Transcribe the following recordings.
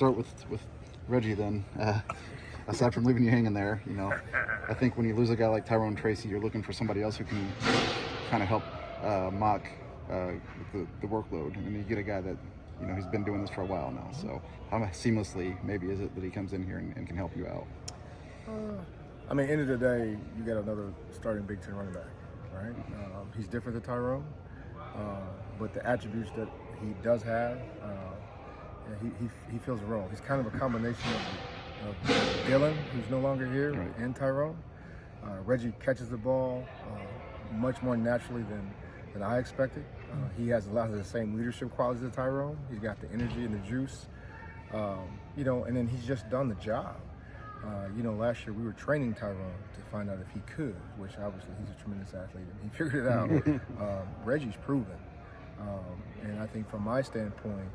Start with Reggie then. Aside from leaving you hanging there, I think when you lose a guy like Tyrone Tracy, you're looking for somebody else who can kind of help mock the workload, and then you get a guy that he's been doing this for a while now. So how seamlessly maybe is it that he comes in here and can help you out? I mean, end of the day, you got another starting Big Ten running back, right? He's different than Tyrone, but the attributes that he does have, he fills the role. He's kind of a combination of Dylan, who's no longer here, right, and Tyrone. Reggie catches the ball much more naturally than I expected. He has a lot of the same leadership qualities as Tyrone. He's got the energy and the juice, and then he's just done the job. Last year we were training Tyrone to find out if he could, which obviously he's a tremendous athlete and he figured it out. Reggie's proven. And I think from my standpoint,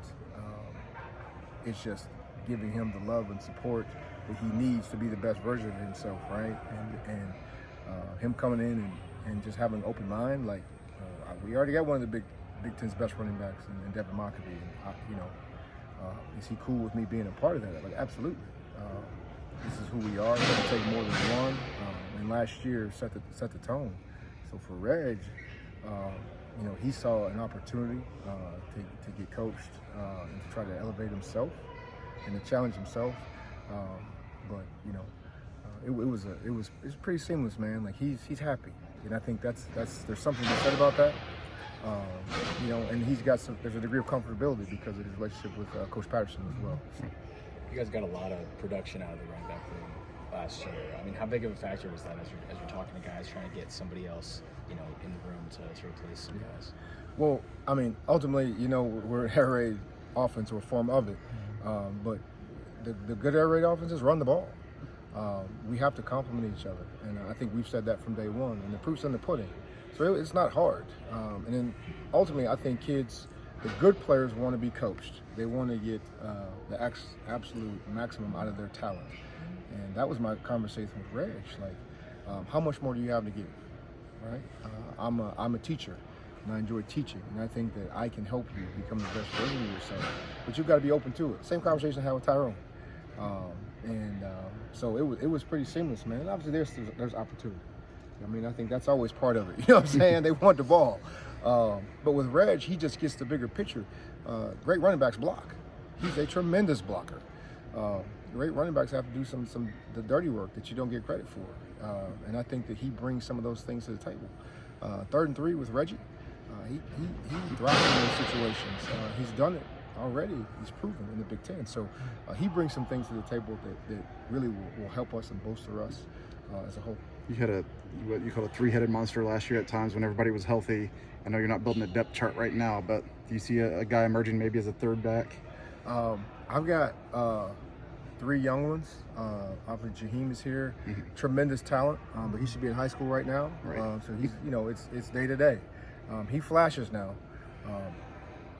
it's just giving him the love and support that he needs to be the best version of himself, right? And him coming in and just having an open mind, like we already got one of the Big Ten's best running backs in Devin Mockabee. And is he cool with me being a part of that? Like, absolutely. This is who we are. It's going to take more than one. And last year set the tone. So for Reg, he saw an opportunity to get coached and to try to elevate himself and to challenge himself. But it was pretty seamless, man. Like he's happy, and I think there's something to be said about that. And there's a degree of comfortability because of his relationship with Coach Patterson as well. So. You guys got a lot of production out of the running back room last year. I mean, how big of a factor was that as you're talking to guys trying to get somebody else, in the room to replace some guys? Well, I mean, ultimately, we're an air raid offense or a form of it, but the good air raid offenses run the ball. We have to complement each other, and I think we've said that from day one, and the proof's in the pudding. So it's not hard. And then ultimately, I think the good players want to be coached. They want to get the absolute maximum out of their talent. And that was my conversation with Reg. Like, how much more do you have to give, right? I'm a teacher, and I enjoy teaching. And I think that I can help you become the best version of yourself. But you've got to be open to it. Same conversation I had with Tyrone. So it was pretty seamless, man. And obviously, there's opportunity. I mean, I think that's always part of it. You know what I'm saying? They want the ball. But with Reg, he just gets the bigger picture. Great running backs block. He's a tremendous blocker. Great running backs have to do the dirty work that you don't get credit for. And I think that he brings some of those things to the table. 3rd and 3 with Reggie, he thrives in those situations. He's done it already. He's proven in the Big Ten. So he brings some things to the table that really will help us and bolster us as a whole. You had what you called a three-headed monster last year at times when everybody was healthy. I know you're not building a depth chart right now, but do you see a guy emerging maybe as a third back? I've got 3 young ones. Obviously, Jaheim is here. Mm-hmm. Tremendous talent, but he should be in high school right now. Right. So he's, it's day to day. He flashes now.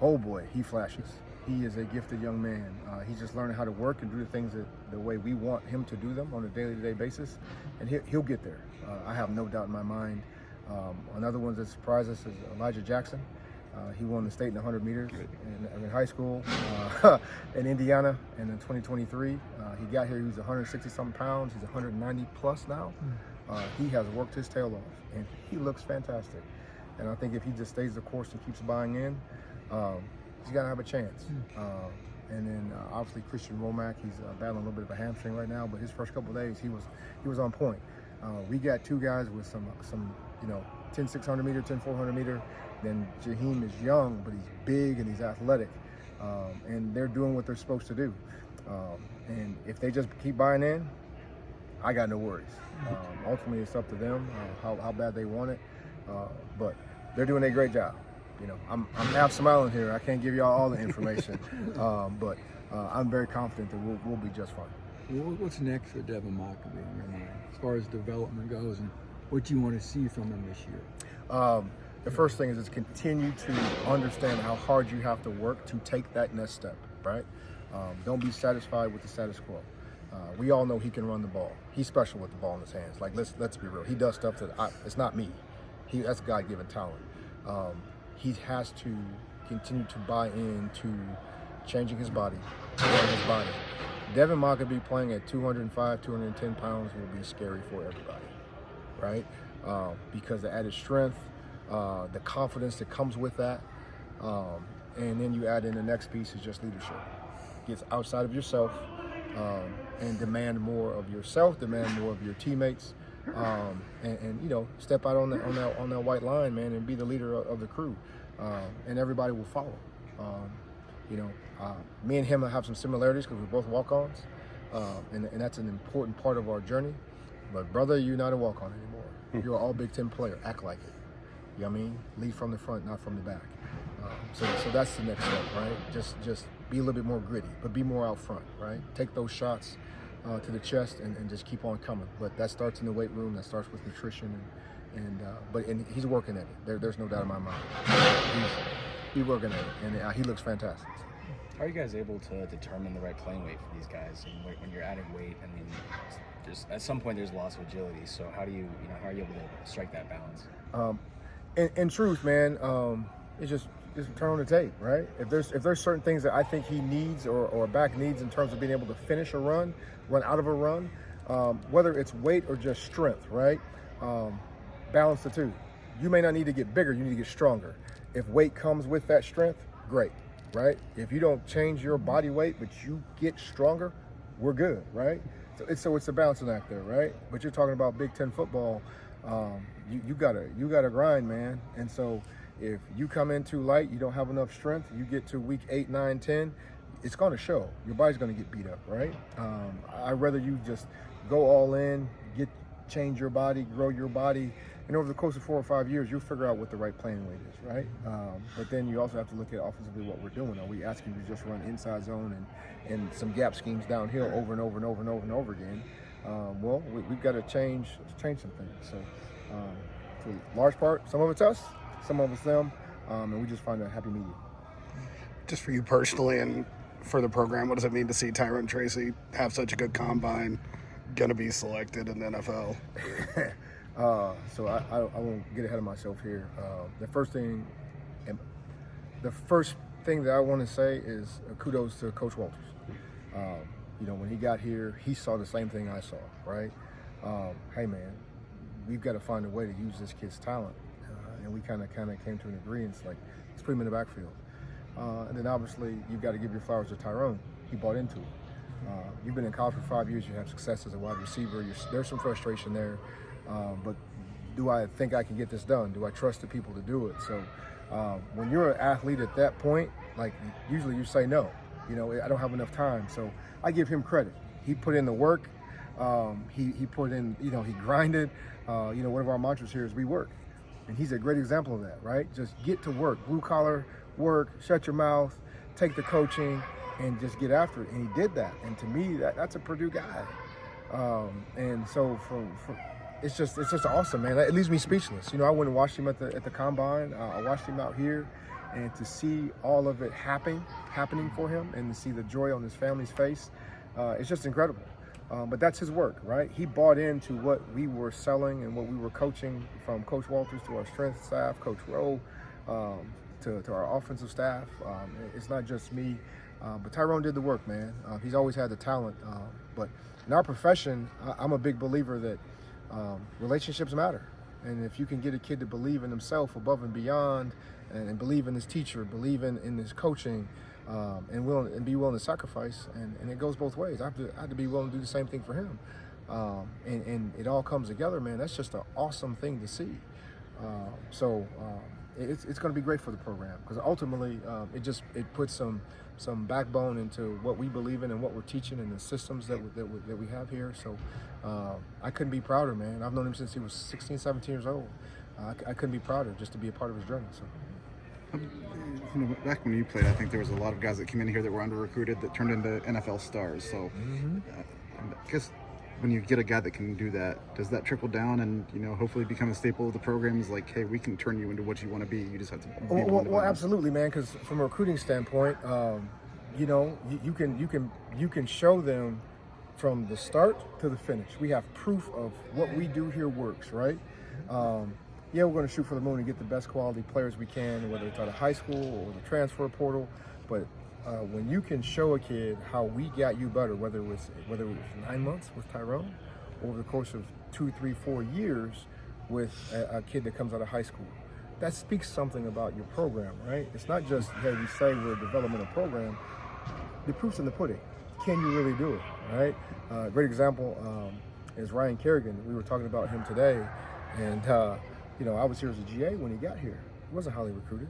Oh boy, he flashes. He is a gifted young man. He's just learning how to work and do the things the way we want him to do them on a day-to-day basis, and he'll get there. I have no doubt in my mind. Another one that surprised us is Elijah Jackson. He won the state in the 100 meters in high school in Indiana, and in 2023, he got here. He was 160-something pounds. He's 190 plus now. He has worked his tail off, and he looks fantastic. And I think if he just stays the course and keeps buying in, he's got to have a chance. And then obviously Christian Romack, he's battling a little bit of a hamstring right now, but his first couple of days he was on point. We got 2 guys with some 10 600 meter, 10 400 meter. Then Jaheim is young, but he's big and he's athletic, and they're doing what they're supposed to do. And if they just keep buying in, I got no worries. Ultimately, it's up to them how bad they want it, but they're doing a great job. I'm half smiling here. I can't give y'all all the information, but I'm very confident that we'll be just fine. What's next for Devin Mockabee in your mind, as far as development goes, and what you want to see from him this year? The first thing is continue to understand how hard you have to work to take that next step, right? Don't be satisfied with the status quo. We all know he can run the ball. He's special with the ball in his hands. Like, let's be real. He does stuff that it's not me. That's God-given talent. He has to continue to buy into changing his body, growing his body. Devin Mockabee playing at 205, 210 pounds will be scary for everybody, right? Because the added strength, the confidence that comes with that, and then you add in the next piece is just leadership. Get outside of yourself and demand more of yourself, demand more of your teammates, and you know, step out on that white line, man, and be the leader of the crew, and everybody will follow. You know, me and him have some similarities because we're both walk-ons, and that's an important part of our journey. But brother, you're not a walk-on anymore. You're an all Big Ten player. Act like it. You know what I mean? Lead from the front, not from the back. So that's the next step, right? Just be a little bit more gritty, but be more out front, right? Take those shots to the chest and just keep on coming. But that starts in the weight room. That starts with nutrition, and he's working at it. There's no doubt in my mind. He's working at it, and he looks fantastic. How are you guys able to determine the right playing weight for these guys? And when you're adding weight, I mean, at some point there's loss of agility. So how are you able to strike that balance? In truth, man, it's just turn on the tape, right? If there's certain things that I think he needs or a back needs in terms of being able to finish a run out of a run, whether it's weight or just strength, right? Balance the two. You may not need to get bigger, you need to get stronger. If weight comes with that strength, great, right? If you don't change your body weight, but you get stronger, we're good, right? So it's a balancing act there, right? But you're talking about Big Ten football. You gotta grind, man. And so if you come in too light, you don't have enough strength, you get to week 8, 9, 10, it's gonna show. Your body's gonna get beat up, right? I'd rather you just go all in, change your body, grow your body, and over the course of 4 or 5 years, you'll figure out what the right playing weight is, right? But then you also have to look at offensively what we're doing. Are we asking you to just run inside zone and some gap schemes downhill over and over and over and over and over again? Well, we've got to change some things. So for a large part, some of it's us, some of it's them, and we just find a happy medium. Just for you personally and for the program, what does it mean to see Tyrone Tracy have such a good combine, going to be selected in the NFL? So I won't get ahead of myself here. The first thing that I want to say is kudos to Coach Walters. You know, when he got here, he saw the same thing I saw, right? Hey man, we've got to find a way to use this kid's talent, and we kind of came to an agreement. Like, let's put him in the backfield, and then obviously you've got to give your flowers to Tyrone. He bought into it. You've been in college for 5 years. You have success as a wide receiver. There's some frustration there. But do I think I can get this done? Do I trust the people to do it? So when you're an athlete at that point, like, usually you say no. You know, I don't have enough time. So I give him credit. He put in the work. He put in, you know, he grinded. You know, one of our mantras here is we work. And he's a great example of that, right? Just get to work, blue collar work, shut your mouth, take the coaching, and just get after it. And he did that. And to me, that's a Purdue guy. And so it's just awesome, man. It leaves me speechless. You know, I went and watched him at the combine. I watched him out here, and to see all of it happening for him, and to see the joy on his family's face, it's just incredible. But that's his work, right? He bought into what we were selling and what we were coaching, from Coach Walters to our strength staff, Coach Rowe, to our offensive staff. It's not just me, but Tyrone did the work, man. He's always had the talent, but in our profession, I'm a big believer that relationships matter. And if you can get a kid to believe in himself above and beyond, and believe in his teacher, believe in his coaching, and be willing to sacrifice, and it goes both ways. I have to be willing to do the same thing for him, and it all comes together, man. That's just an awesome thing to see. So it's going to be great for the program, because ultimately it puts some backbone into what we believe in and what we're teaching and the systems that we have here. So I couldn't be prouder, man. I've known him since he was 16, 17 years old. I couldn't be prouder just to be a part of his journey. So. You know, back when you played, I think there was a lot of guys that came in here that were under-recruited that turned into NFL stars. So I guess when you get a guy that can do that, does that trickle down and, you know, hopefully become a staple of the program? Is like, hey, we can turn you into what you want to be. You just have to be well, absolutely, man. Because from a recruiting standpoint, you know, you can show them from the start to the finish. We have proof of what we do here works, right? Yeah, we're going to shoot for the moon and get the best quality players we can, whether it's out of high school or the transfer portal. But when you can show a kid how we got you better, whether it was 9 months with Tyrone, or over the course of 2, 3, 4 years with a kid that comes out of high school, that speaks something about your program, right? It's not just, hey, we say we're a developmental program. The proof's in the pudding. Can you really do it, right? Great example is Ryan Kerrigan. We were talking about him today, and I was here as a GA when he got here. He wasn't highly recruited,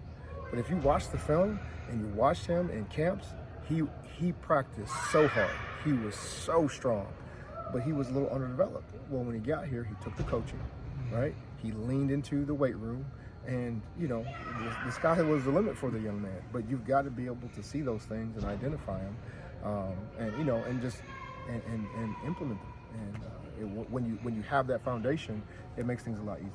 but if you watch the film and you watched him in camps, he practiced so hard. He was so strong, but he was a little underdeveloped. Well, when he got here, he took the coaching, right? He leaned into the weight room, and the sky was the limit for the young man. But you've got to be able to see those things and identify them, and implement them. And when you have that foundation, it makes things a lot easier.